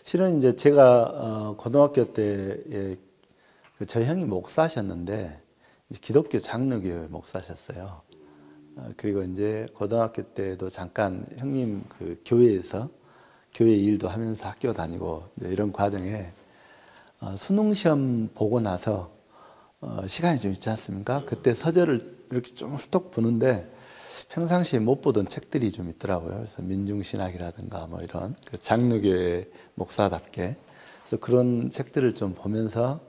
실은 이제 제가 고등학교 때 저희 형이 목사셨는데 이제 기독교 장로교회 목사셨어요. 그리고 이제 고등학교 때도 잠깐 형님 그 교회에서 교회 일도 하면서 학교 다니고 이런 과정에 수능 시험 보고 나서 시간이 좀 있지 않습니까? 그때 서적을 이렇게 좀 훌떡 보는데 평상시에 못 보던 책들이 좀 있더라고요. 그래서 민중신학이라든가 뭐 이런 그 장로교회 목사답게 그래서 그런 책들을 좀 보면서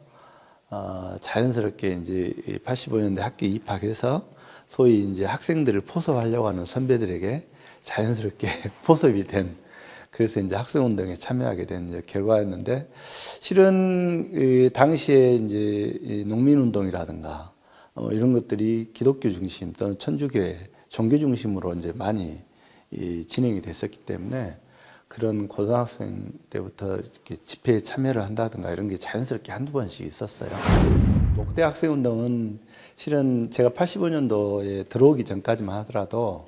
자연스럽게 이제 85년대 학교 입학해서 소위 이제 학생들을 포섭하려고 하는 선배들에게 자연스럽게 포섭이 된, 그래서 이제 학생운동에 참여하게 된 이제 결과였는데, 실은 그 당시에 이제 농민운동이라든가 이런 것들이 기독교 중심 또는 천주교회 종교 중심으로 이제 많이 진행이 됐었기 때문에 그런 고등학생 때부터 이렇게 집회에 참여를 한다든가 이런 게 자연스럽게 한두 번씩 있었어요. 목대 학생운동은 실은 제가 85년도에 들어오기 전까지만 하더라도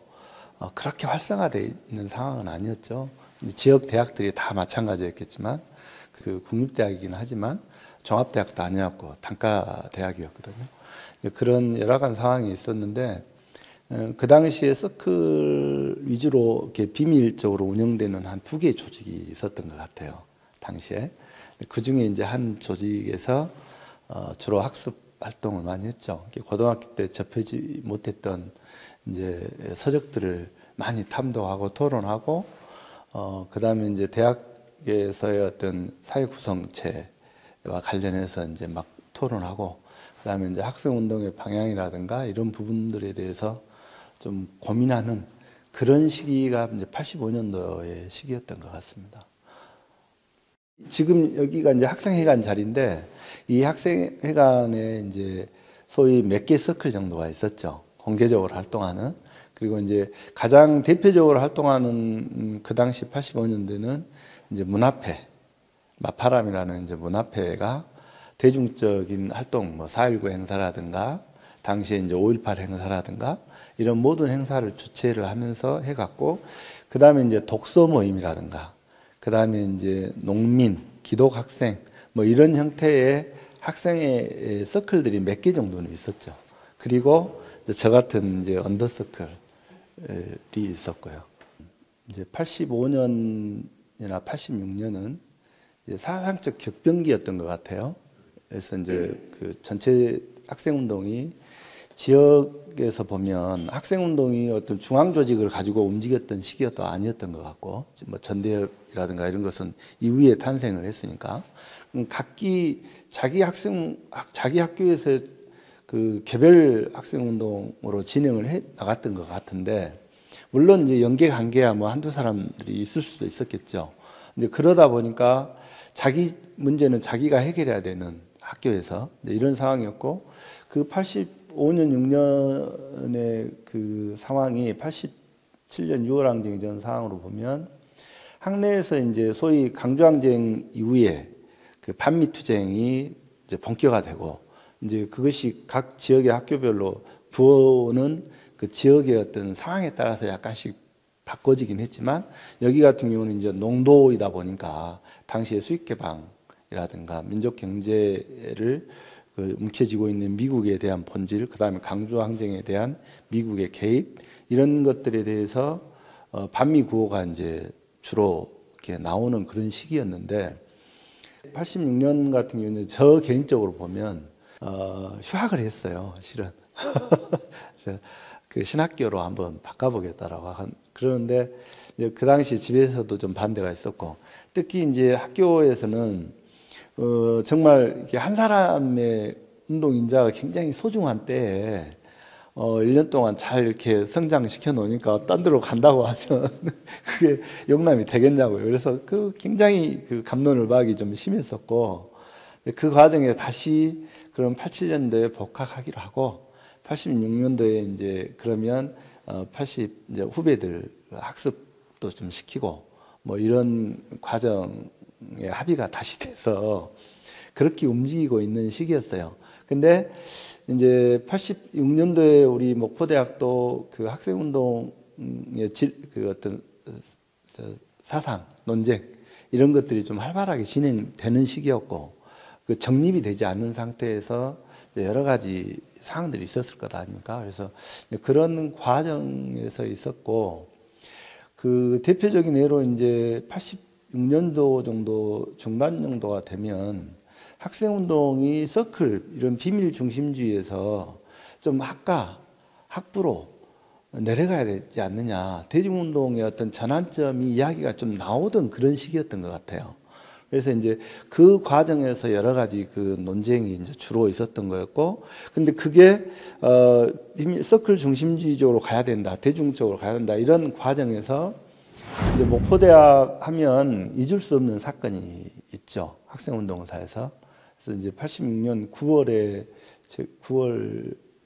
그렇게 활성화되어 있는 상황은 아니었죠. 지역 대학들이 다 마찬가지였겠지만, 그 국립대학이긴 하지만 종합대학도 아니었고 단과 대학이었거든요. 그런 열악한 상황이 있었는데, 그 당시에 서클 위주로 이렇게 비밀적으로 운영되는 한 2개의 조직이 있었던 것 같아요. 당시에. 그 중에 이제 한 조직에서 주로 학습 활동을 많이 했죠. 고등학교 때 접하지 못했던 이제 서적들을 많이 탐독하고 토론하고, 그 다음에 이제 대학에서의 어떤 사회 구성체와 관련해서 이제 막 토론하고, 그 다음에 이제 학생운동의 방향이라든가 이런 부분들에 대해서 좀 고민하는 그런 시기가 이제 85년도의 시기였던 것 같습니다. 지금 여기가 이제 학생회관 자리인데, 이 학생회관에 이제 소위 몇 개 서클 정도가 있었죠. 공개적으로 활동하는. 그리고 이제 가장 대표적으로 활동하는 그 당시 85년도에는 이제 문화회, 마파람이라는 이제 문화회가 대중적인 활동, 뭐 4.19 행사라든가 당시에 이제 5.18 행사라든가 이런 모든 행사를 주최를 하면서 해갔고, 그 다음에 이제 독서 모임이라든가, 그 다음에 이제 농민, 기독 학생, 뭐 이런 형태의 학생의 서클들이 몇 개 정도는 있었죠. 그리고 저 같은 이제 언더서클이 있었고요. 이제 85년이나 86년은 이제 사상적 격변기였던 것 같아요. 그래서 이제 그 전체 학생운동이 지역에서 보면 학생운동이 어떤 중앙조직을 가지고 움직였던 시기도 아니었던 것 같고, 뭐 전대협이라든가 이런 것은 이후에 탄생을 했으니까 각기 자기 학교에서 그 개별 학생운동으로 진행을 해 나갔던 것 같은데, 물론 이제 연계 관계야 뭐 한두 사람들이 있을 수도 있었겠죠. 근데 그러다 보니까 자기 문제는 자기가 해결해야 되는 학교에서 이런 상황이었고, 그 85년 6년의 그 상황이 87년 6월 항쟁 전 상황으로 보면, 학내에서 이제 소위 강조항쟁 이후에 그 반미 투쟁이 이제 본격화되고, 이제 그것이 각 지역의 학교별로 부어오는 그 지역의 어떤 상황에 따라서 약간씩 바꿔지긴 했지만, 여기 같은 경우는 이제 농도이다 보니까 당시에 수익 개방이라든가 민족 경제를 그 움켜쥐고 있는 미국에 대한 본질, 그 다음에 강조 항쟁에 대한 미국의 개입, 이런 것들에 대해서 반미 구호가 이제 주로 이렇게 나오는 그런 시기였는데, 86년 같은 경우는 저 개인적으로 보면 휴학을 했어요, 실은. 그 신학교로 한번 바꿔보겠다라고 그러는데, 그 당시 집에서도 좀 반대가 있었고, 특히 이제 학교에서는 정말 이렇게 한 사람의 운동 인자가 굉장히 소중한 때에 1년 동안 잘 이렇게 성장시켜 놓으니까 딴 데로 간다고 하면 그게 용납이 되겠냐고요. 그래서 그 굉장히 그 갑론을박이 좀 심했었고, 그 과정에 다시 그럼 87년도에 복학하기로 하고, 86년도에 이제 그러면 80 이제 후배들 학습도 좀 시키고 뭐 이런 과정에 합의가 다시 돼서 그렇게 움직이고 있는 시기였어요. 근데 이제 86년도에 우리 목포대학도 그 학생운동의 그 어떤 사상, 논쟁 이런 것들이 좀 활발하게 진행되는 시기였고 그 정립이 되지 않는 상태에서 여러 가지 사항들이 있었을 것 아닙니까? 그래서 그런 과정에서 있었고 그 대표적인 예로 이제 86년도 정도 중반 정도가 되면 학생운동이 서클 이런 비밀 중심주의에서 좀 학부로 내려가야 되지 않느냐. 대중운동의 어떤 전환점이 이야기가 좀 나오던 그런 시기였던 것 같아요. 그래서 이제 그 과정에서 여러 가지 그 논쟁이 이제 주로 있었던 거였고, 근데 그게 비밀 서클 중심주의적으로 가야 된다, 대중적으로 가야 된다 이런 과정에서 이제 목포대학 하면 잊을 수 없는 사건이 있죠. 학생운동사에서. 그래서 이제 86년 9월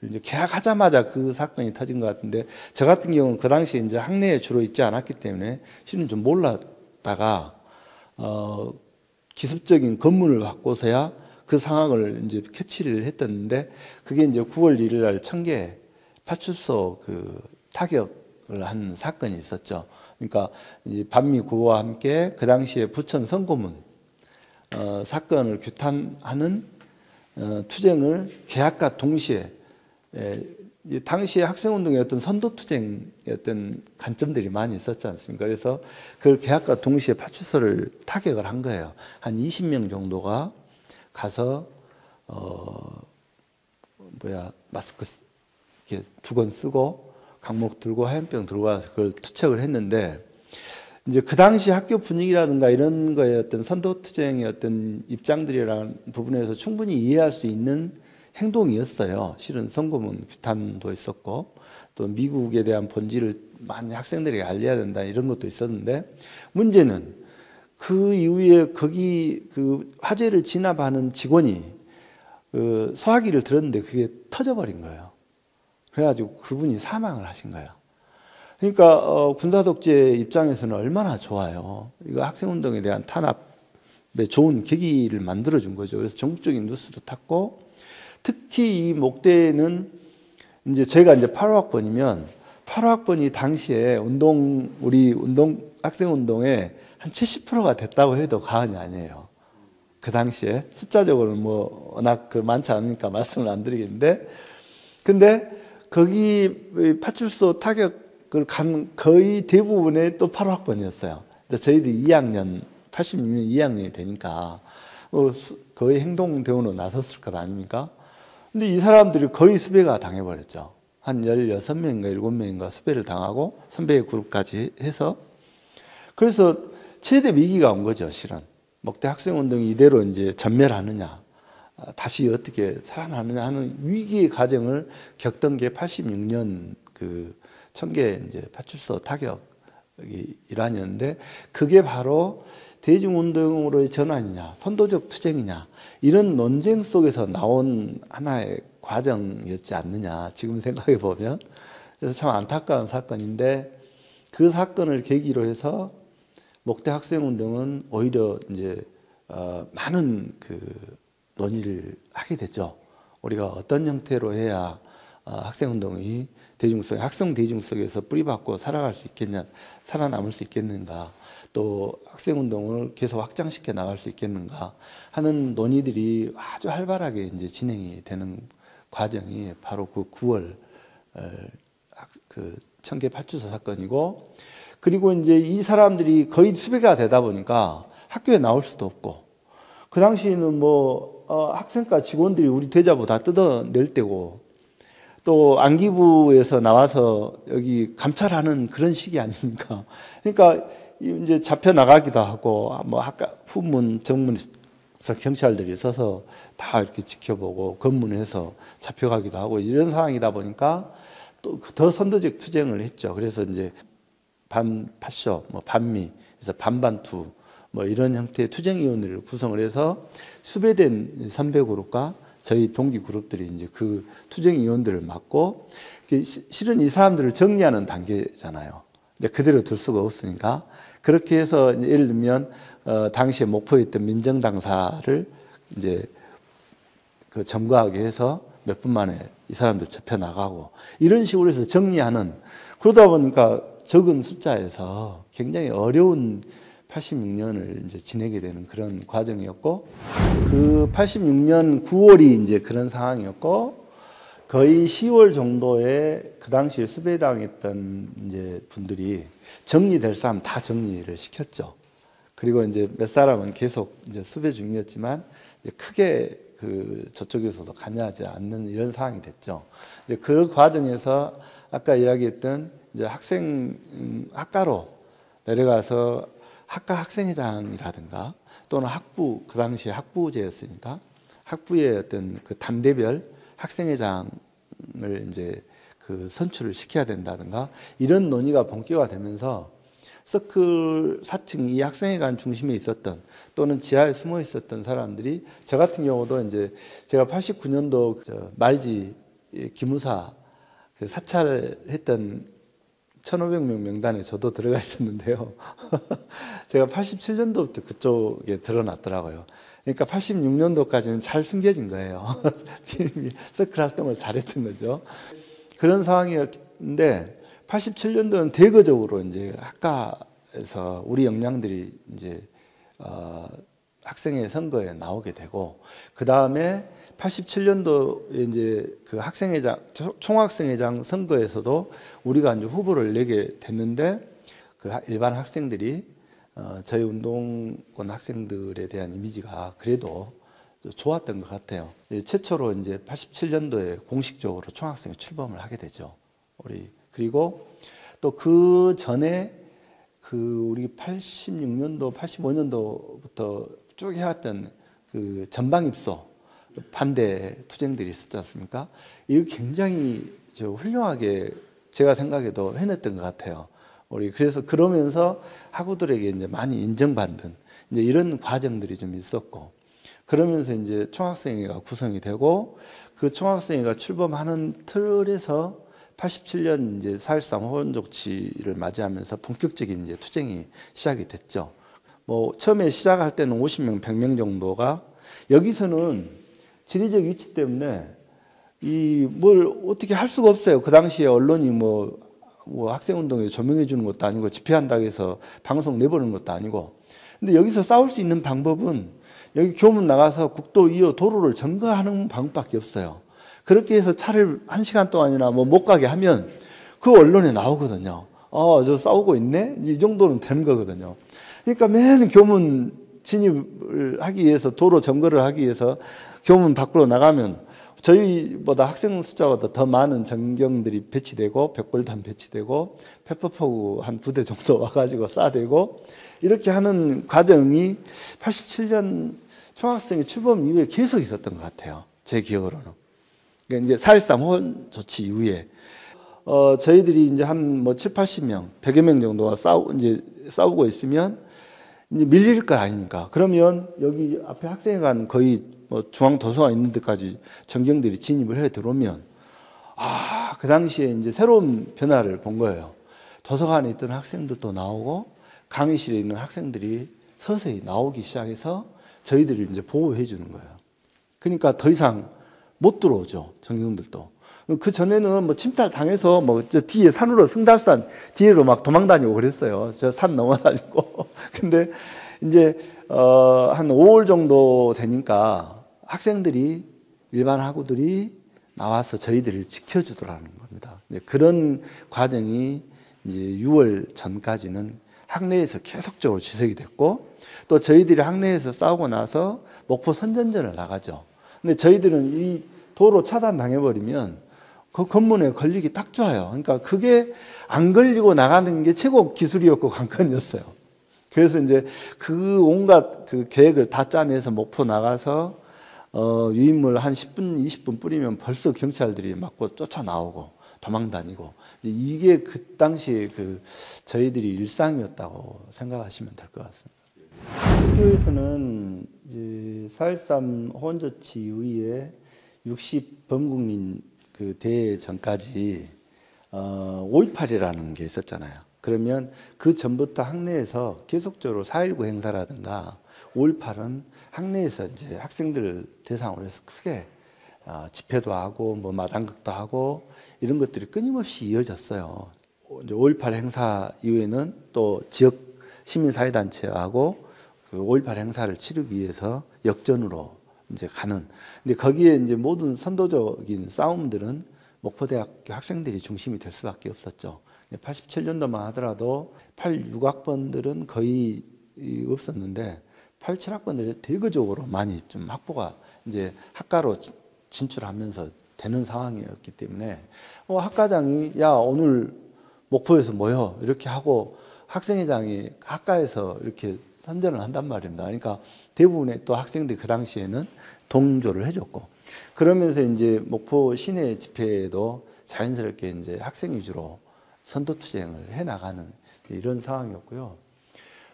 이제 개학하자마자 그 사건이 터진 것 같은데, 저 같은 경우는 그 당시에 이제 학내에 주로 있지 않았기 때문에 실은 좀 몰랐다가 기습적인 검문을 받고서야 그 상황을 이제 캐치를 했었는데, 그게 이제 9월 1일 날 청계 파출소 그 타격을 한 사건이 있었죠. 그러니까 반미 구호와 함께 그 당시에 부천 선고문 사건을 규탄하는 투쟁을 개학과 동시에 당시에 학생운동의 어떤 선도투쟁의 어떤 관점들이 많이 있었지 않습니까? 그래서 그걸 개학과 동시에 파출소를 타격을 한 거예요. 한 20명 정도가 가서 마스크 이렇게 두건 쓰고 강목 들고 화염병 들고 와서 그걸 투척을 했는데, 이제 그 당시 학교 분위기라든가 이런 거에 어떤 선도투쟁의 어떤 입장들이라는 부분에서 충분히 이해할 수 있는 행동이었어요. 실은 선고문 규탄도 있었고 또 미국에 대한 본질을 많이 학생들에게 알려야 된다 이런 것도 있었는데, 문제는 그 이후에 거기 그 화재를 진압하는 직원이 그 소화기를 들었는데 그게 터져버린 거예요. 그래가지고 그분이 사망을 하신 거예요. 그러니까 군사독재 입장에서는 얼마나 좋아요. 이거 학생운동에 대한 탄압에 좋은 계기를 만들어준 거죠. 그래서 전국적인 뉴스도 탔고, 특히 이 목대는 이제 저희가 이제 8호학번이면 8호학번이 당시에 우리 학생운동의 한 70%가 됐다고 해도 과언이 아니에요. 그 당시에 숫자적으로는 뭐 워낙 많지 않으니까 말씀을 안 드리겠는데, 근데 거기 파출소 타격을 간 거의 대부분의 또 8호학번이었어요. 저희들이 2학년 86년 2학년이 되니까 거의 행동대원으로 나섰을 것 아닙니까? 근데 이 사람들이 거의 수배가 당해버렸죠. 한 16명인가 7명인가 수배를 당하고 선배 그룹까지 해서. 그래서 최대 위기가 온 거죠, 실은. 목대 학생운동이 이대로 이제 전멸하느냐, 다시 어떻게 살아나느냐 하는 위기의 과정을 겪던 게 86년 그 청계 이제 파출소 타격이 일환이었는데, 그게 바로 대중운동으로의 전환이냐, 선도적 투쟁이냐, 이런 논쟁 속에서 나온 하나의 과정이었지 않느냐, 지금 생각해 보면. 그래서 참 안타까운 사건인데, 그 사건을 계기로 해서 목대 학생운동은 오히려 이제 많은 그 논의를 하게 되죠. 우리가 어떤 형태로 해야 학생운동이 학생 대중 속에서 뿌리박고 살아갈 수 있겠냐, 살아남을 수 있겠는가, 또 학생운동을 계속 확장시켜 나갈 수 있겠는가 하는 논의들이 아주 활발하게 이제 진행이 되는 과정이 바로 그 9월 그 청계 파출소 사건이고, 그리고 이제 이 사람들이 거의 수배가 되다 보니까 학교에 나올 수도 없고, 그 당시에는 학생과 직원들이 우리 대자보 다 뜯어낼 때고, 또 안기부에서 나와서 여기 감찰하는 그런 시기 아닙니까? 그러니까 이제 잡혀 나가기도 하고, 후문, 정문에서 경찰들이 서서 다 이렇게 지켜보고 검문해서 잡혀가기도 하고 이런 상황이다 보니까 또 더 선도적 투쟁을 했죠. 그래서 이제 반파쇼, 반미, 그래서 반반투 이런 형태의 투쟁위원회를 구성을 해서 수배된 선배 그룹과 저희 동기 그룹들이 이제 그 투쟁위원들을 맡고, 실은 이 사람들을 정리하는 단계잖아요. 이제 그대로 둘 수가 없으니까. 그렇게 해서 예를 들면 당시에 목포에 있던 민정당사를 이제 그 점거하게 해서 몇 분 만에 이 사람들 잡혀 나가고, 이런 식으로 해서 정리하는, 그러다 보니까 적은 숫자에서 굉장히 어려운 86년을 이제 지내게 되는 그런 과정이었고, 그 86년 9월이 이제 그런 상황이었고, 거의 10월 정도에 그 당시에 수배당했던 이제 분들이 정리될 사람 다 정리를 시켰죠. 그리고 이제 몇 사람은 계속 이제 수배 중이었지만 이제 크게 그 저쪽에서도 관여하지 않는 이런 상황이 됐죠. 이제 그 과정에서 아까 이야기했던 이제 학과로 내려가서 학과 학생회장이라든가 또는 학부, 그 당시에 학부제였으니까 학부의 어떤 그 단대별 학생회장을 이제 그 선출을 시켜야 된다든가 이런 논의가 본격화되면서 서클 4층 이 학생회관 중심에 있었던 또는 지하에 숨어 있었던 사람들이 저 같은 경우도 이제 제가 89년도 말지 기무사 그 사찰을 했던 1,500명 명단에 저도 들어가 있었는데요. 제가 87년도부터 그쪽에 드러났더라고요. 그러니까 86년도까지는 잘 숨겨진 거예요. 서클 활동을 잘했던 거죠. 그런 상황이었는데 87년도는 대거적으로 이제 학과에서 우리 역량들이 이제 학생회 선거에 나오게 되고, 그 다음에 87년도에 이제 그 학생회장, 총학생회장 선거에서도 우리가 이제 후보를 내게 됐는데, 그 일반 학생들이 저희 운동권 학생들에 대한 이미지가 그래도 좋았던 것 같아요. 최초로 이제 87년도에 공식적으로 총학생회 출범을 하게 되죠. 그리고 또 그 전에 그 우리 86년도, 85년도부터 쭉 해왔던 그 전방 입소 반대 투쟁들이 있었지 않습니까? 이거 굉장히 훌륭하게 제가 생각해도 해냈던 것 같아요. 그래서 그러면서 학우들에게 이제 많이 인정받는 이제 이런 과정들이 좀 있었고, 그러면서 이제 총학생회가 구성이 되고, 그 총학생회가 출범하는 틀에서 87년 이제 4.13 호원족치를 맞이하면서 본격적인 이제 투쟁이 시작이 됐죠. 뭐 처음에 시작할 때는 50명, 100명 정도가, 여기서는 지리적 위치 때문에 뭘 어떻게 할 수가 없어요. 그 당시에 언론이 뭐 학생운동에 조명해 주는 것도 아니고 집회한다고 해서 방송 내보는 것도 아니고. 근데 여기서 싸울 수 있는 방법은 여기 교문 나가서 국도 2호 도로를 점거하는 방법밖에 없어요. 그렇게 해서 차를 1시간 동안이나 뭐 못 가게 하면 그 언론에 나오거든요. 저 싸우고 있네? 이 정도는 되는 거거든요. 그러니까 맨 교문 진입을 하기 위해서, 도로 점거를 하기 위해서 교문 밖으로 나가면 저희보다 학생 숫자가 더 많은 전경들이 배치되고, 백골단 배치되고, 페퍼포구 한 2대 정도 와가지고 쏴대고, 이렇게 하는 과정이 87년 총학생회 출범 이후에 계속 있었던 것 같아요. 제 기억으로는. 그러니까 이제 4.13 호원 조치 이후에 저희들이 이제 한 뭐 7, 80명, 100여 명 정도가 싸우고 있으면 이제 밀릴 거 아닙니까? 그러면 여기 앞에 학생회관 거의 뭐 중앙 도서관 있는 데까지 전경들이 진입을 해 들어오면, 그 당시에 이제 새로운 변화를 본 거예요. 도서관에 있던 학생들도 나오고 강의실에 있는 학생들이 서서히 나오기 시작해서 저희들을 이제 보호해 주는 거예요. 그러니까 더 이상 못 들어오죠, 전경들도. 그 전에는 뭐 침탈 당해서 뭐 저 뒤에 산으로 승달산 뒤로 막 도망 다니고 그랬어요. 저 산 넘어 다니고. 근데 이제 한 5월 정도 되니까 학생들이, 일반 학우들이 나와서 저희들을 지켜주더라는 겁니다. 그런 과정이 이제 6월 전까지는 학내에서 계속적으로 지속이 됐고, 또 저희들이 학내에서 싸우고 나서 목포 선전전을 나가죠. 근데 저희들은 이 도로 차단당해버리면 그 건물에 걸리기 딱 좋아요. 그러니까 그게 안 걸리고 나가는 게 최고 기술이었고 관건이었어요. 그래서 이제 그 온갖 그 계획을 다 짜내서 목포 나가서 유인물 한 10분, 20분 뿌리면 벌써 경찰들이 맞고 쫓아나오고 도망 다니고, 이게 그 당시에 그 저희들이 일상이었다고 생각하시면 될 것 같습니다. 학교에서는 이제 4.13 호원조치 이후에 60 범국민 그 대회 전까지 5.18이라는 게 있었잖아요. 그러면 그 전부터 학내에서 계속적으로 4.19 행사라든가 5.18은 학내에서 이제 학생들 대상으로 해서 크게 집회도 하고 뭐 마당극도 하고 이런 것들이 끊임없이 이어졌어요. 5.18 행사 이후에는 또 지역 시민사회단체하고 그 5.18 행사를 치르기 위해서 역전으로 이제 가는. 근데 거기에 이제 모든 선도적인 싸움들은 목포대학교 학생들이 중심이 될 수밖에 없었죠. 87년도만 하더라도 86학번들은 거의 없었는데 87학번들이 대거적으로 많이 좀 확보가 이제 학과로 진출하면서 되는 상황이었기 때문에 학과장이 야 오늘 목포에서 모여 이렇게 하고 학생회장이 학과에서 이렇게 선전을 한단 말입니다. 그러니까 대부분의 또 학생들이 그 당시에는 동조를 해줬고 그러면서 이제 목포 시내 집회에도 자연스럽게 이제 학생 위주로 선도투쟁을 해 나가는 이런 상황이었고요.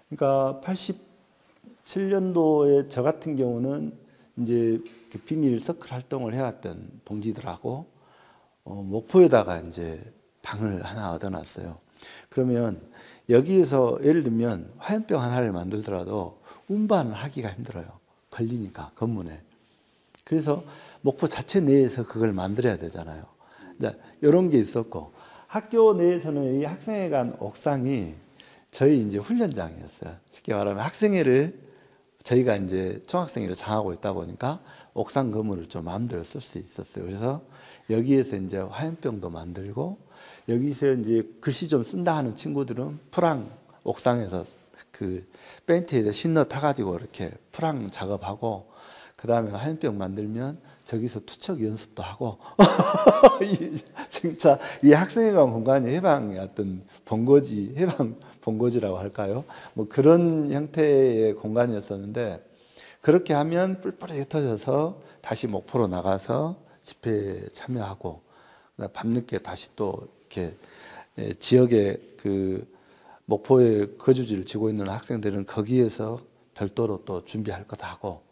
그러니까 87년도에 저 같은 경우는 이제 그 비밀 서클 활동을 해왔던 동지들하고 목포에다가 이제 방을 하나 얻어놨어요. 그러면 여기에서 예를 들면 화염병 하나를 만들더라도 운반하기가 힘들어요. 걸리니까 건문에. 그래서 목포 자체 내에서 그걸 만들어야 되잖아요. 이런 게 있었고 학교 내에서는 이 학생회관 옥상이 저희 이제 훈련장이었어요. 쉽게 말하면 학생회를 저희가 이제 총학생회를 장하고 있다 보니까 옥상 건물을 좀 마음대로 쓸 수 있었어요. 그래서 여기에서 이제 화염병도 만들고 여기서 이제 글씨 좀 쓴다 하는 친구들은 프랑 옥상에서 그 벤트에다 신너 타가지고 이렇게 프랑 작업하고 그 다음에 화염병 만들면 저기서 투척 연습도 하고 진짜 이 학생회관 공간이 해방의 어떤 본거지, 해방 본거지라고 할까요? 뭐 그런 형태의 공간이었었는데 그렇게 하면 뿔뿔이 터져서 다시 목포로 나가서 집회에 참여하고 밤늦게 다시 또 이렇게 지역의 그 목포에 거주지를 지고 있는 학생들은 거기에서 별도로 또 준비할 것 하고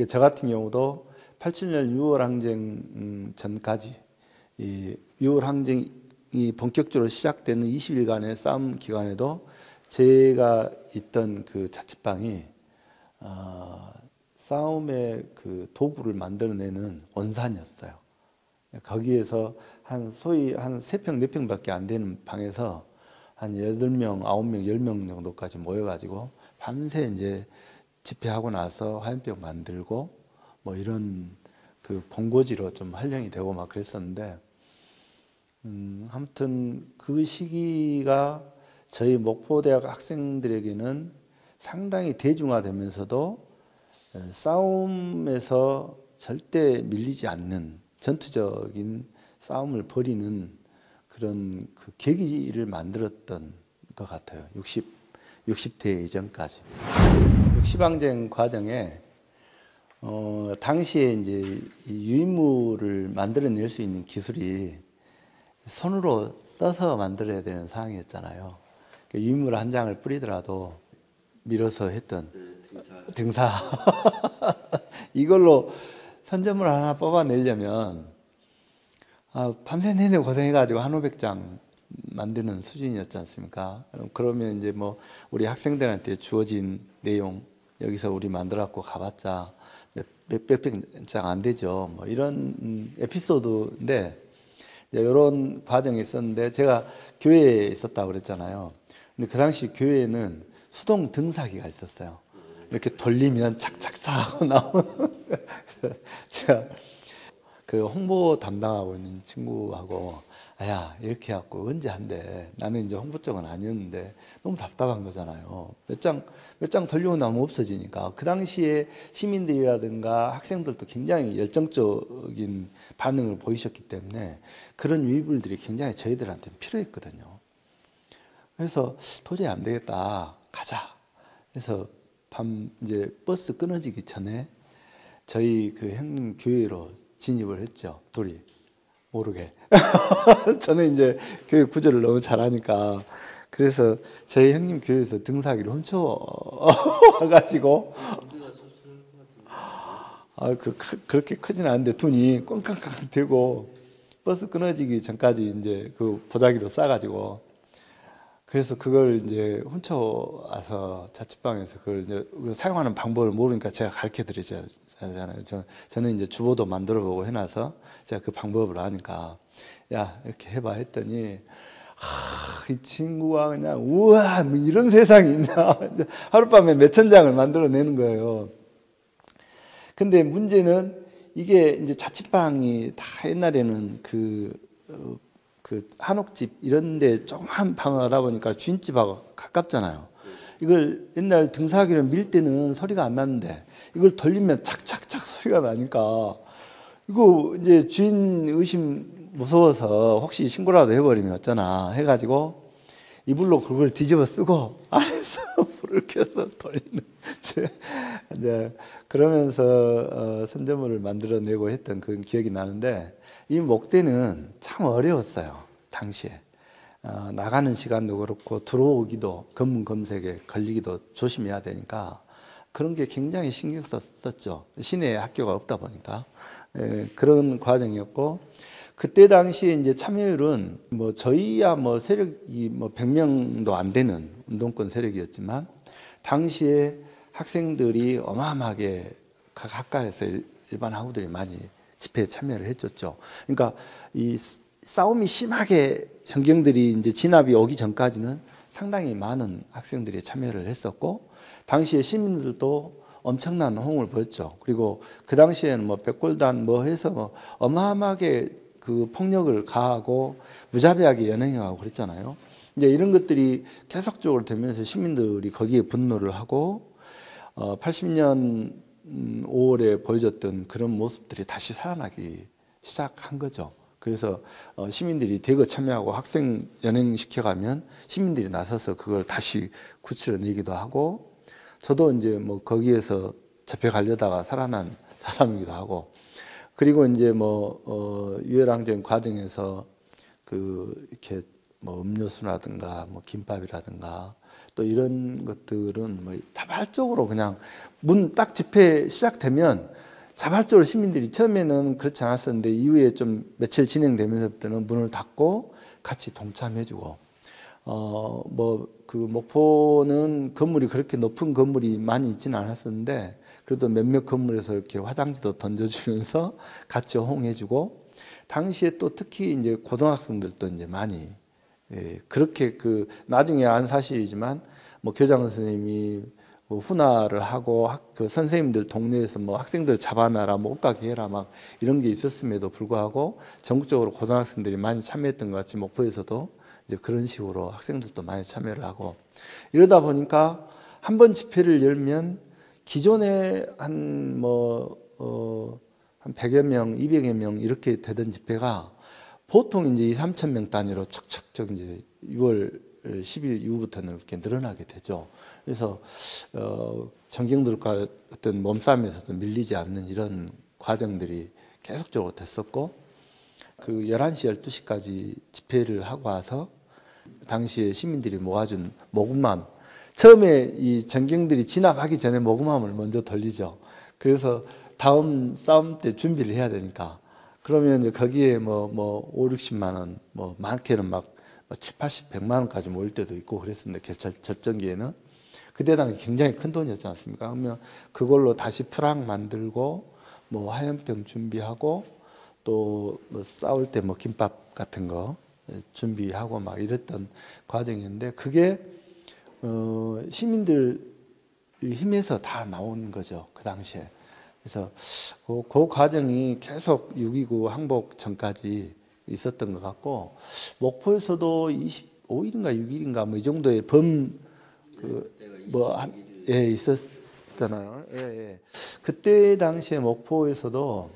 저 같은 경우도 87년 6월 항쟁 전까지 이 6월 항쟁이 본격적으로 시작되는 20일간의 싸움 기간에도 제가 있던 그 자취방이 싸움의 그 도구를 만들어내는 원산이었어요. 거기에서 소위 한 3평, 4평밖에 안 되는 방에서 한 8명, 9명, 10명 정도까지 모여가지고 밤새 이제 집회하고 나서 화염병 만들고 뭐 이런 그 본고지로 좀 활용이 되고 막 그랬었는데 아무튼 그 시기가 저희 목포대학 학생들에게는 상당히 대중화되면서도 싸움에서 절대 밀리지 않는 전투적인 싸움을 벌이는 그런 그 계기를 만들었던 것 같아요. 60대 이전까지. 육시방쟁 과정에 당시에 이제 이 유인물을 만들어낼 수 있는 기술이 손으로 써서 만들어야 되는 상황이었잖아요. 유인물 한 장을 뿌리더라도 밀어서 했던 등사. 이걸로 선점을 하나 뽑아내려면 밤새 내내 고생해가지고 한 500장 만드는 수준이었지 않습니까? 그러면 이제 뭐 우리 학생들한테 주어진 내용 여기서 우리 만들어갖고 가봤자 몇백 장 안 되죠. 뭐 이런 에피소드인데 이런 과정이 있었는데 제가 교회에 있었다고 그랬잖아요. 근데 그 당시 교회에는 수동 등사기가 있었어요. 이렇게 돌리면 착착착 하고 나오는. 제가 그 홍보 담당하고 있는 친구하고 야 이렇게 해갖고 언제 한대. 나는 이제 홍보 쪽은 아니었는데 너무 답답한 거잖아요. 몇 장 돌리고 나면 없어지니까. 그 당시에 시민들이라든가 학생들도 굉장히 열정적인 반응을 보이셨기 때문에 그런 유인물들이 굉장히 저희들한테 필요했거든요. 그래서 도저히 안 되겠다. 가자. 그래서 밤 이제 버스 끊어지기 전에 저희 그 형님 교회로 진입을 했죠. 둘이 모르게. 저는 이제 교회 구조를 너무 잘하니까 그래서 저희 형님 교회에서 등사기를 훔쳐와가지고 그렇게 크지는 않은데 눈이 꽝꽝꽝 되고 버스 끊어지기 전까지 이제 그 보자기로 싸가지고 그래서 그걸 이제 훔쳐와서 자취방에서 그걸 이제 사용하는 방법을 모르니까 제가 가르쳐 드리잖아요. 저는 이제 주보도 만들어 보고 해놔서 제가 그 방법을 아니까 야 이렇게 해봐 했더니 이 친구가 그냥 우와 뭐 이런 세상이 있냐. 하룻밤에 몇천 장을 만들어내는 거예요. 근데 문제는 이게 이제 자취방이 다 옛날에는 그 한옥집 이런 데 조그만 방을 하다 보니까 주인집하고 가깝잖아요. 이걸 옛날 등사기를 밀 때는 소리가 안 났는데 이걸 돌리면 착착착 소리가 나니까 이거 이제 주인 의심 무서워서 혹시 신고라도 해버리면 어쩌나 해가지고 이불로 그걸 뒤집어 쓰고 안에서 불을 켜서 돌리는 이제 그러면서 선전물을 만들어내고 했던 그 기억이 나는데 이 목대는 참 어려웠어요. 당시에 나가는 시간도 그렇고 들어오기도 검문 검색에 걸리기도 조심해야 되니까 그런 게 굉장히 신경 썼었죠. 시내에 학교가 없다 보니까 그런 과정이었고 그때 당시에 이제 참여율은 뭐 저희야 뭐 세력이 뭐 100명도 안 되는 운동권 세력이었지만 당시에 학생들이 어마어마하게 각 학과에서 일반 학우들이 많이 집회에 참여를 했었죠. 그러니까 이 싸움이 심하게 전경들이 이제 진압이 오기 전까지는 상당히 많은 학생들이 참여를 했었고 당시에 시민들도 엄청난 호응을 보였죠. 그리고 그 당시에는 뭐 백골단 뭐 해서 뭐 어마어마하게 그 폭력을 가하고 무자비하게 연행하고 그랬잖아요. 이제 이런 것들이 계속적으로 되면서 시민들이 거기에 분노를 하고 80년 5월에 보여줬던 그런 모습들이 다시 살아나기 시작한 거죠. 그래서 시민들이 대거 참여하고 학생 연행시켜가면 시민들이 나서서 그걸 다시 구출해내기도 하고 저도 이제 뭐 거기에서 잡혀가려다가 살아난 사람이기도 하고 그리고 이제 뭐 유혈항쟁 과정에서 그 이렇게 뭐 음료수라든가 뭐 김밥이라든가 또 이런 것들은 뭐 자발적으로 그냥 문 딱 집회 시작되면 자발적으로 시민들이 처음에는 그렇지 않았었는데 이후에 좀 며칠 진행되면서부터는 문을 닫고 같이 동참해주고 뭐 그 목포는 건물이 그렇게 높은 건물이 많이 있지는 않았었는데 그래도 몇몇 건물에서 이렇게 화장지도 던져주면서 같이 호응해주고 당시에 또 특히 이제 고등학생들도 이제 많이 그렇게 그 나중에 안 사실이지만 뭐 교장 선생님이 뭐 훈화를 하고 그 선생님들 동네에서 뭐 학생들 잡아놔라 뭐 옷가게 해라 막 이런 게 있었음에도 불구하고 전국적으로 고등학생들이 많이 참여했던 것 같이 목포에서도 이제 그런 식으로 학생들도 많이 참여를 하고 이러다 보니까 한 번 집회를 열면 기존에 한 100여 명, 200여 명 이렇게 되던 집회가 보통 이제 2, 3천 명 단위로 척척척 이제 6월 10일 이후부터는 이렇게 늘어나게 되죠. 그래서 전경들과 어떤 몸싸움에서도 밀리지 않는 이런 과정들이 계속적으로 됐었고 그 11시, 12시까지 집회를 하고 와서 당시에 시민들이 모아준 모금함 처음에 이 전경들이 진압하기 전에 모금함을 먼저 돌리죠. 그래서 다음 싸움 때 준비를 해야 되니까 그러면 이제 거기에 뭐 5, 60만 원, 뭐 많게는 막 7, 80, 100만 원까지 모일 때도 있고 그랬었는데 결정기에는 그때 당시 굉장히 큰 돈이었지 않습니까? 그러면 그걸로 다시 프랑 만들고 뭐 화염병 준비하고 또 뭐 싸울 때 뭐 김밥 같은 거 준비하고 막 이랬던 과정이었는데 그게 시민들 힘에서 다 나온 거죠. 그 당시에. 그래서 그 과정이 계속 6.29 항복 전까지 있었던 것 같고 목포에서도 25일인가 6일인가 뭐 이 정도의 있었잖아요. 예. 그때 당시에 목포에서도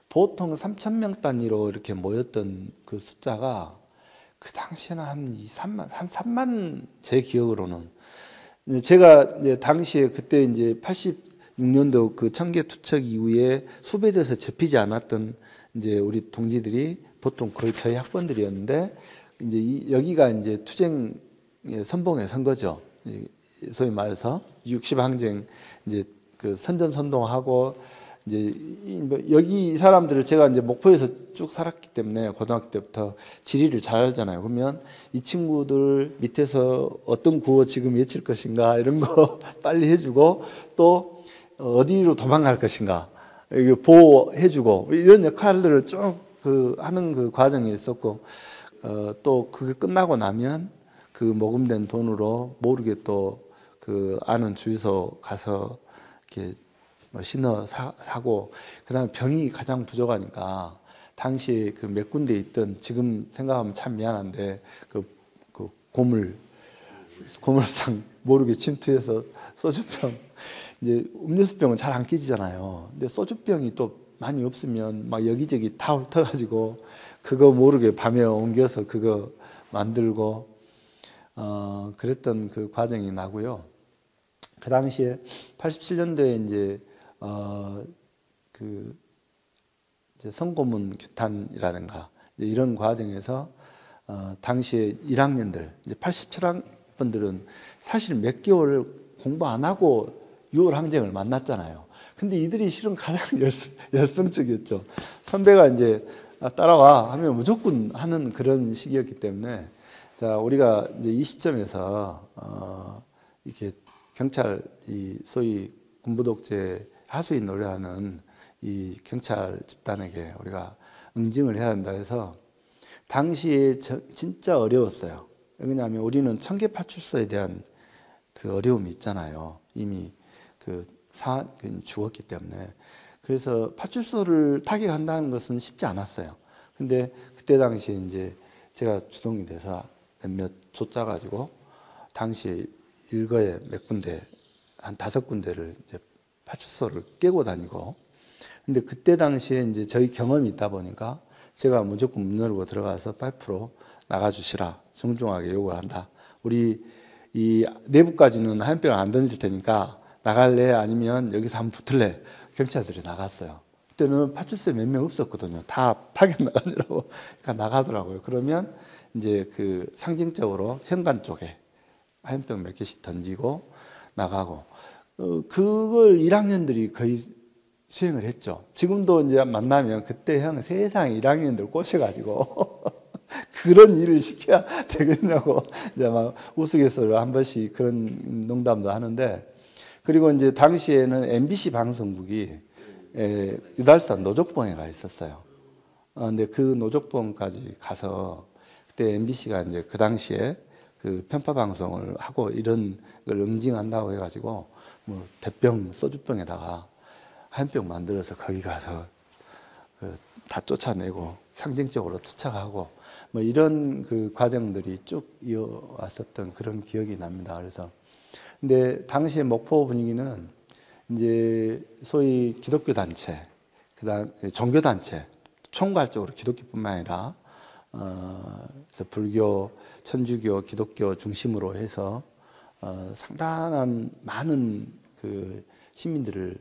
보통 3,000명 단위로 이렇게 모였던 그 숫자가 그 당시에는 한 3만 제 기억으로는 제가 이제 당시에 그때 이제 86년도 그 청계 투척 이후에 수배돼서 잡히지 않았던 이제 우리 동지들이 보통 거의 저희 학번들이었는데 이제 여기가 이제 투쟁 선봉에 선 거죠. 소위 말해서 60항쟁 이제 그 선전선동하고 이제 여기 사람들을 제가 이제 목포에서 쭉 살았기 때문에 고등학교 때부터 지리를 잘 알잖아요. 그러면 이 친구들 밑에서 어떤 구호 지금 외칠 것인가 이런 거 빨리 해주고 또 어디로 도망갈 것인가 보호해주고 이런 역할들을 쭉 하는 그 과정이 있었고 또 그게 끝나고 나면 그 모금된 돈으로 모르게 또 그 아는 주유소 가서 이렇게 뭐 신어 사고, 그다음에 병이 가장 부족하니까 당시에 그 몇 군데 있던, 지금 생각하면 참 미안한데 그 고물상 모르게 침투해서 소주병, 이제 음료수병은 잘 안 깨지잖아요. 근데 소주병이 또 많이 없으면 막 여기저기 다 훑어가지고 그거 모르게 밤에 옮겨서 그거 만들고 그랬던 그 과정이 나고요. 그 당시에 87년도에 이제 성고문 규탄이라든가 이런 과정에서 당시에 1학년들, 이제 87학번들은 사실 몇 개월 공부 안 하고 6월 항쟁을 만났잖아요. 근데 이들이 실은 가장 열성적이었죠. 선배가 이제 따라와 하면 무조건 하는 그런 시기였기 때문에, 자, 우리가 이제 이 시점에서 이렇게 경찰, 이 소위 군부독재 하수인 노래하는 이 경찰 집단에게 우리가 응징을 해야 한다 해서, 당시에 진짜 어려웠어요. 왜냐하면 우리는 청계파출소에 대한 그 어려움이 있잖아요. 이미 죽었기 때문에. 그래서 파출소를 타격한다는 것은 쉽지 않았어요. 근데 그때 당시에 이제 제가 주동이 돼서 몇몇 쫓아가지고 당시에 일거에 몇 군데, 한 5군데를 이제 파출소를 깨고 다니고, 근데 그때 당시에 이제 저희 경험이 있다 보니까 제가 무조건 문 열고 들어가서 파이프로 나가주시라 정중하게 요구를 한다. 우리 이 내부까지는 화염병을 안 던질 테니까 나갈래? 아니면 여기서 한번 붙을래? 경찰들이 나갔어요. 그때는 파출소에 몇 명 없었거든요. 다 파견 나가느라고. 그러니까 나가더라고요. 그러면 이제 그 상징적으로 현관 쪽에 화염병 몇 개씩 던지고 나가고, 그걸 1학년들이 거의 수행을 했죠. 지금도 이제 만나면 그때 형 세상 1학년들 꼬셔가지고 그런 일을 시켜야 되겠냐고 이제 막 우스갯소리로 한 번씩 그런 농담도 하는데, 그리고 이제 당시에는 MBC 방송국이 유달산 노족봉에 있었어요. 근데 그 노족봉까지 가서 그때 MBC가 이제 그 당시에 그 편파 방송을 하고 이런 걸 응징한다고 해가지고 뭐 대병 소주병에다가 화염병 만들어서 거기 가서 다 쫓아내고 상징적으로 투척하고 뭐 이런 그 과정들이 쭉 이어왔었던 그런 기억이 납니다. 그래서 근데 당시의 목포 분위기는 이제 소위 기독교 단체, 그다음 종교 단체, 총괄적으로 기독교뿐만 아니라 그래서 불교, 천주교, 기독교 중심으로 해서 상당한 많은 그 시민들을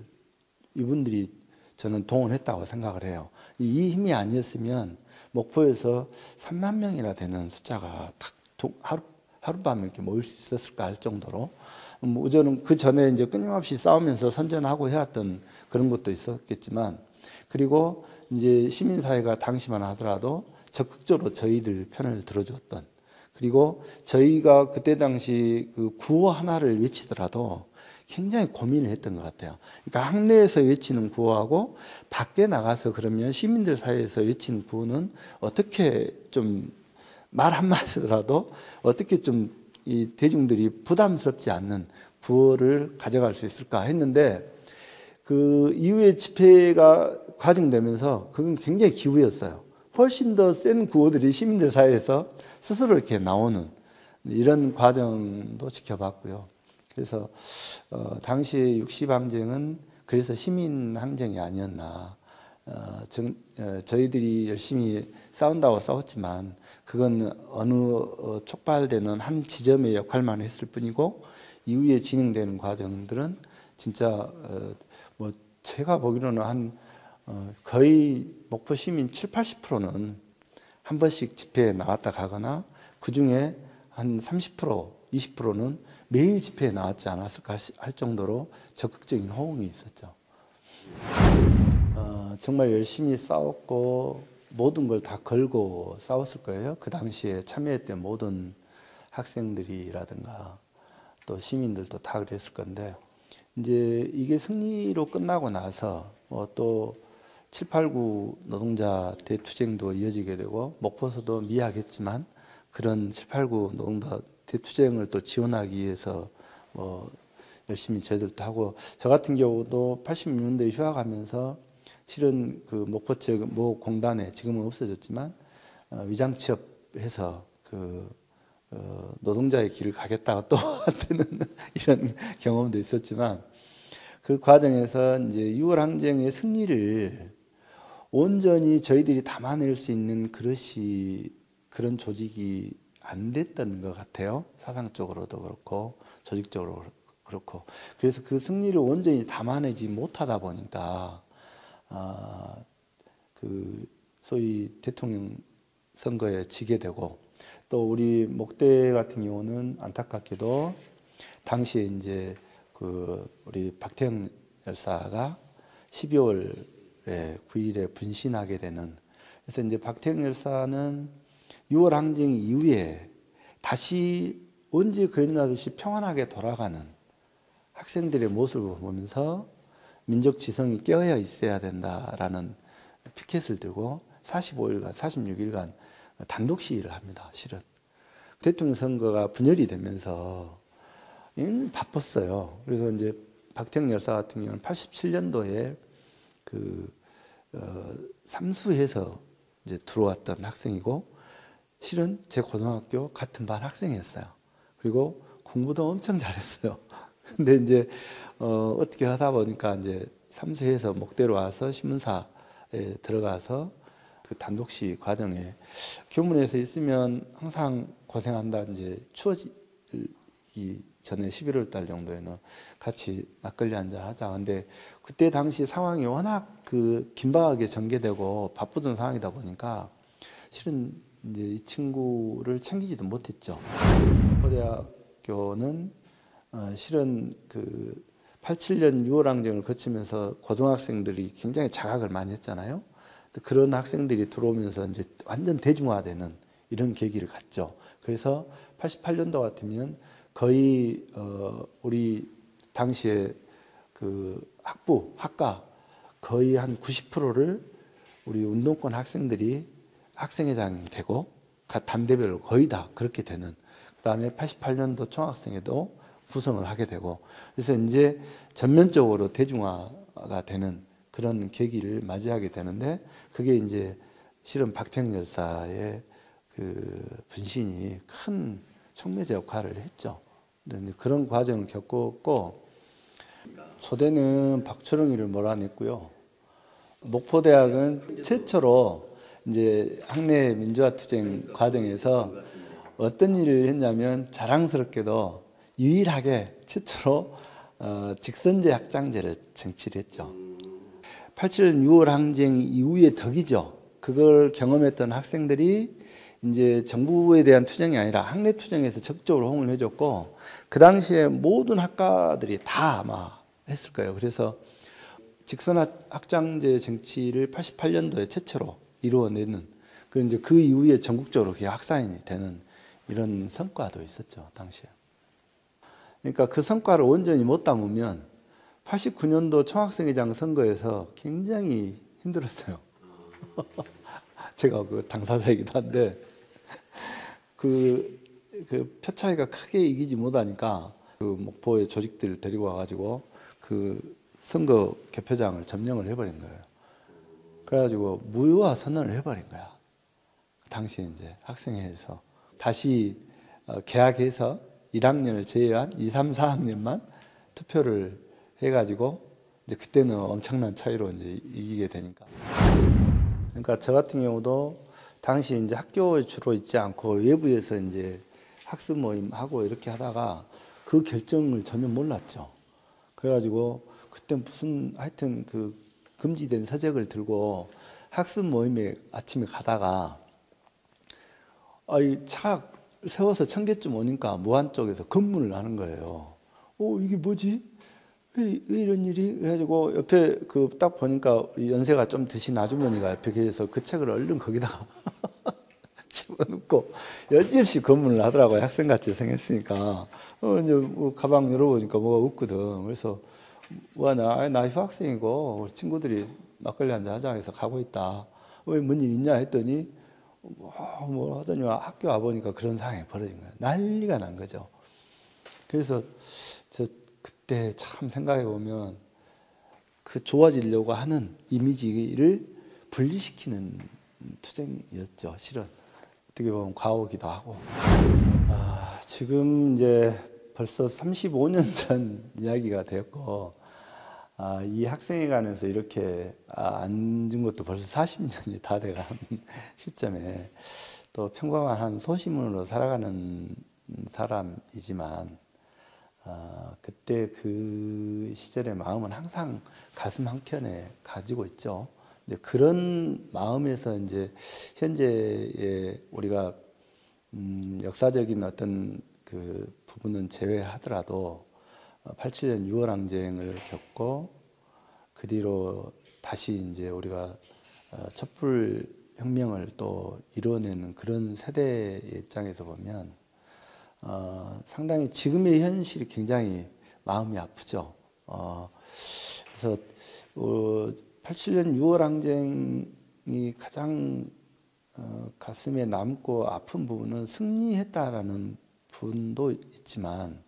이분들이 저는 동원했다고 생각을 해요. 이 힘이 아니었으면 목포에서 3만 명이나 되는 숫자가 딱 하룻밤에 이렇게 모일 수 있었을까 할 정도로, 저는 그 전에 이제 끊임없이 싸우면서 선전하고 해왔던 그런 것도 있었겠지만, 그리고 이제 시민사회가 당시만 하더라도 적극적으로 저희들 편을 들어줬던, 그리고 저희가 그때 당시 그 구호 하나를 외치더라도 굉장히 고민을 했던 것 같아요. 그러니까 학내에서 외치는 구호하고 밖에 나가서 그러면 시민들 사이에서 외치는 구호는 어떻게 좀 말 한마디더라도 어떻게 좀 이 대중들이 부담스럽지 않는 구호를 가져갈 수 있을까 했는데, 그 이후에 집회가 과정되면서 그건 굉장히 기우였어요. 훨씬 더 센 구호들이 시민들 사이에서 스스로 이렇게 나오는 이런 과정도 지켜봤고요. 그래서 당시 육시방쟁은 그래서 시민항쟁이 아니었나. 저희들이 열심히 싸운다고 싸웠지만 그건 어느 촉발되는 한 지점의 역할만 했을 뿐이고, 이후에 진행되는 과정들은 진짜 뭐 제가 보기로는 한 거의 목포 시민 70~80%는 한 번씩 집회에 나왔다 가거나, 그 중에 한 30%, 20%는 매일 집회에 나왔지 않았을까 할 정도로 적극적인 호응이 있었죠. 정말 열심히 싸웠고 모든 걸 다 걸고 싸웠을 거예요. 그 당시에 참여했던 모든 학생들이라든가 또 시민들도 다 그랬을 건데, 이제 이게 승리로 끝나고 나서 또 789 노동자 대투쟁도 이어지게 되고 목포서도 미약했지만 그런 789 노동자 대투쟁을 또 지원하기 위해서 뭐 열심히 저희들도 하고, 저 같은 경우도 86년도에 휴학하면서 실은 그 목포 지역 모 공단에 지금은 없어졌지만 위장취업해서 그 노동자의 길을 가겠다가 또 한테는 이런 경험도 있었지만, 그 과정에서 이제 6월 항쟁의 승리를 온전히 저희들이 담아낼 수 있는 그런 조직이 안 됐던 것 같아요. 사상적으로도 그렇고 조직적으로 그렇고. 그래서 그 승리를 온전히 담아내지 못하다 보니까 그 소위 대통령 선거에 지게 되고, 또 우리 목대 같은 경우는 안타깝게도 당시에 이제 그 우리 박태영 열사가 12월 9일에 분신하게 되는, 그래서 이제 박태영 열사는 6월 항쟁 이후에 다시 언제 그랬나 듯이 평안하게 돌아가는 학생들의 모습을 보면서 민족 지성이 깨어야 있어야 된다라는 피켓을 들고 45일간, 46일간 단독 시위를 합니다. 실은 대통령 선거가 분열이 되면서 바빴어요. 그래서 이제 박태영 열사 같은 경우는 87년도에 그 삼수해서 이제 들어왔던 학생이고, 실은 제 고등학교 같은 반 학생이었어요. 그리고 공부도 엄청 잘했어요. 근데 이제 어떻게 하다 보니까 이제 삼수해서 목대로 와서 신문사에 들어가서 그 단독시 과정에 교문에서 있으면 항상 고생한다. 이제 추워지기 전에 11월 달 정도에는 같이 막걸리 한잔 하자. 근데 그때 당시 상황이 워낙 그 긴박하게 전개되고 바쁘던 상황이다 보니까 실은 이제 이 친구를 챙기지도 못했죠. 고대학교는 실은 그 87년 6월 항쟁을 거치면서 고등학생들이 굉장히 자각을 많이 했잖아요. 그런 학생들이 들어오면서 이제 완전 대중화되는 이런 계기를 갖죠. 그래서 88년도 같으면 거의 우리 당시에 그 학과 거의 한 90%를 우리 운동권 학생들이 학생회장이 되고 단대별로 거의 다 그렇게 되는, 그 다음에 88년도 총학생회도 구성을 하게 되고, 그래서 이제 전면적으로 대중화가 되는 그런 계기를 맞이하게 되는데, 그게 이제 실은 박태영 열사의 그 분신이 큰 촉매제 역할을 했죠. 그런 과정을 겪었고, 초대는 박초롱이를 몰아냈고요. 목포대학은 최초로 이제 학내 민주화 투쟁 과정에서 어떤 일을 했냐면, 자랑스럽게도 유일하게 최초로 직선제 학장제를 쟁취를 했죠. 87년 6월 항쟁 이후의 덕이죠. 그걸 경험했던 학생들이 이제 정부에 대한 투쟁이 아니라 학내 투쟁에서 적극적으로 호응을 해줬고, 그 당시에 모든 학과들이 다 아마 했을 거예요. 그래서 직선 학장제 쟁취를 88년도에 최초로 이루어내는, 그 이후에 전국적으로 그게 학사인이 되는 이런 성과도 있었죠, 당시에. 그러니까 그 성과를 온전히 못 담으면 89년도 총학생회장 선거에서 굉장히 힘들었어요. 제가 그 당사자이기도 한데, 그 표 차이가 크게 이기지 못하니까 그 목포의 조직들을 데리고 와가지고 그 선거 개표장을 점령을 해버린 거예요. 그래가지고 무효화 선언을 해버린 거야. 당시에 이제 학생회에서 다시 개학해서 1학년을 제외한 2, 3, 4학년만 투표를 해가지고 이제 그때는 엄청난 차이로 이제 이기게 되니까. 그러니까 저 같은 경우도 당시 이제 학교에 주로 있지 않고 외부에서 이제 학습 모임 하고 이렇게 하다가 그 결정을 전혀 몰랐죠. 그래가지고 그때 무슨 하여튼 그 금지된 서적을 들고 학습 모임에 아침에 가다가 차 세워서 청계쯤 오니까 무안 쪽에서 검문을 하는 거예요. 이게 뭐지? 왜 이런 일이? 그래가지고 옆에 그 딱 보니까 연세가 좀 드신 아주머니가 옆에 계셔서 그 책을 얼른 거기다가 집어넣고 여지없이 검문을 하더라고요. 학생같이 생겼으니까. 이제 뭐 가방 열어보니까 뭐가 없거든. 그래서 나 휴학생이고 우리 친구들이 막걸리 한잔 하자 해서 가고 있다. 왜 뭔 일 있냐 했더니 뭐 하더니 학교 와보니까 그런 상황이 벌어진 거예요. 난리가 난 거죠. 그래서 저 그때 참 생각해 보면 그 좋아지려고 하는 이미지를 분리시키는 투쟁이었죠. 실은 어떻게 보면 과오기도 하고. 지금 이제 벌써 35년 전 이야기가 되었고, 이 학생회관에서 이렇게 앉은 것도 벌써 40년이 다 돼가는 시점에 또 평범한 한 소시민으로 살아가는 사람이지만, 그때 그 시절의 마음은 항상 가슴 한켠에 가지고 있죠. 이제 그런 마음에서 이제 현재의 우리가 역사적인 어떤 그 부분은 제외하더라도 87년 6월 항쟁을 겪고 그 뒤로 다시 이제 우리가 촛불 혁명을 또 이루어내는 그런 세대의 입장에서 보면 상당히 지금의 현실이 굉장히 마음이 아프죠. 그래서 87년 6월 항쟁이 가장 가슴에 남고 아픈 부분은 승리했다라는 부분도 있지만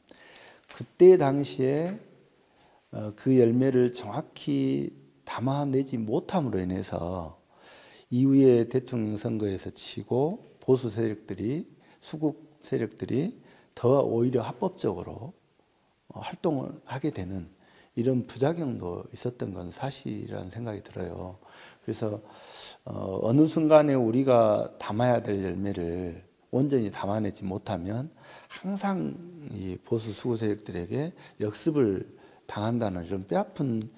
그때 당시에 그 열매를 정확히 담아내지 못함으로 인해서 이후에 대통령 선거에서 지고 보수 세력들이 수국 세력들이 더 오히려 합법적으로 활동을 하게 되는 이런 부작용도 있었던 건 사실이라는 생각이 들어요. 그래서 어느 순간에 우리가 담아야 될 열매를 온전히 담아내지 못하면 항상 이 보수 수구 세력들에게 역습을 당한다는 이런 뼈아픈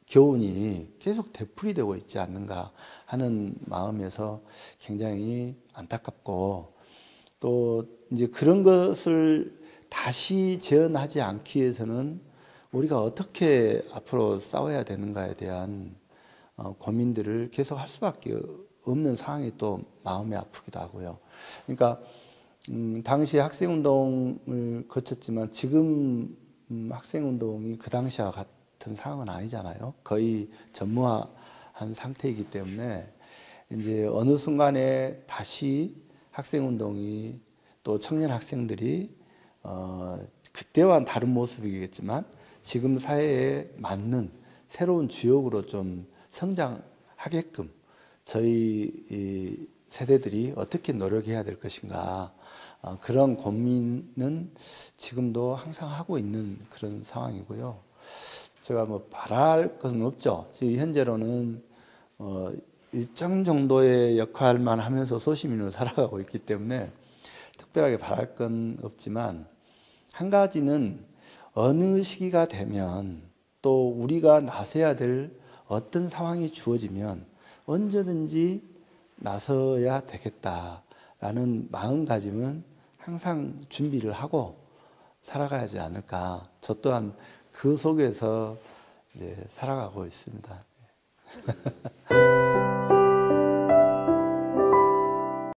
교훈이 계속 되풀이되고 있지 않는가 하는 마음에서 굉장히 안타깝고, 또 이제 그런 것을 다시 재현하지 않기 위해서는 우리가 어떻게 앞으로 싸워야 되는가에 대한 고민들을 계속 할 수밖에 없는 상황이 또 마음이 아프기도 하고요. 그러니까 당시 학생운동을 거쳤지만 지금 학생운동이 그 당시와 같은 상황은 아니잖아요. 거의 전무한 상태이기 때문에 이제 어느 순간에 다시 학생운동이 또 청년 학생들이 그때와는 다른 모습이겠지만 지금 사회에 맞는 새로운 주역으로 좀 성장하게끔 저희 세대들이 어떻게 노력해야 될 것인가, 그런 고민은 지금도 항상 하고 있는 그런 상황이고요. 제가 뭐 바랄 것은 없죠. 지금 현재로는 일정 정도의 역할만 하면서 소시민으로 살아가고 있기 때문에 특별하게 바랄 건 없지만, 한 가지는 어느 시기가 되면 또 우리가 나서야 될 어떤 상황이 주어지면 언제든지 나서야 되겠다라는 마음가짐은 항상 준비를 하고 살아가야지 않을까. 저 또한 그 속에서 이제 살아가고 있습니다.